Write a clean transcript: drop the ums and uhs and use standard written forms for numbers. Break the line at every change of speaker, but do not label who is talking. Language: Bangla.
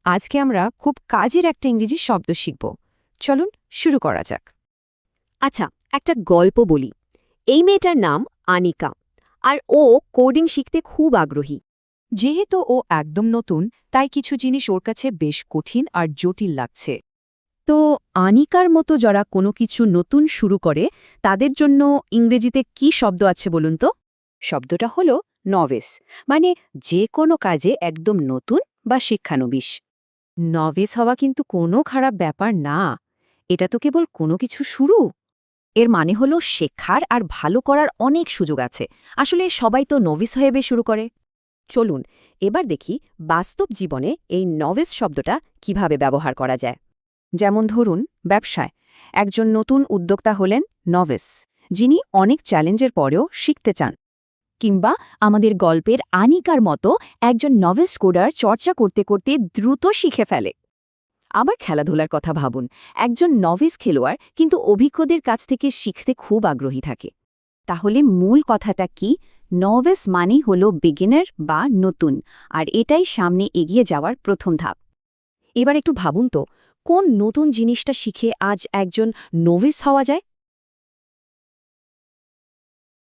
আজকে আমরা খুব কাজের একটা ইংরেজি শব্দ শিখব। চলুন শুরু করা যাক।
আচ্ছা, একটা গল্প বলি। এই মেয়েটার নাম আনিকা, আর ও কোডিং শিখতে খুব আগ্রহী।
যেহেতু ও একদম নতুন, তাই কিছু জিনিস ওর কাছে বেশ কঠিন আর জটিল লাগছে। তো আনিকার মতো যারা কোনো কিছু নতুন শুরু করে, তাদের জন্য ইংরেজিতে কি শব্দ আছে বলুন তো?
শব্দটা হলো নভেস, মানে যে কোনো কাজে একদম নতুন বা শিক্ষানবিশ।
নভেস হওয়া কিন্তু কোনো খারাপ ব্যাপার না। এটা তো কেবল কোনো কিছু শুরু। এর মানে হলো শেখার আর ভালো করার অনেক সুযোগ আছে। আসলে সবাই তো নভিস হয়ে শুরু করে।
চলুন এবার দেখি বাস্তব জীবনে এই নভেস শব্দটা কিভাবে ব্যবহার করা যায়।
যেমন ধরুন, ব্যবসায় একজন নতুন উদ্যোক্তা হলেন নভেস, যিনি অনেক চ্যালেঞ্জের পরেও শিখতে চান।
কিংবা আমাদের গল্পের আনিকার মতো একজন নভেস কোডার চর্চা করতে করতে দ্রুত শিখে ফেলে। আবার খেলাধুলার কথা ভাবুন, একজন নভেস খেলোয়াড় কিন্তু অভিজ্ঞদের কাছ থেকে শিখতে খুব আগ্রহী থাকে। তাহলে মূল কথাটা কি? নভেস মানেই হল বিগিনার বা নতুন, আর এটাই সামনে এগিয়ে যাওয়ার প্রথম ধাপ। এবার একটু ভাবুন তো, কোন নতুন জিনিসটা শিখে আজ একজন নভেস হওয়া যায়?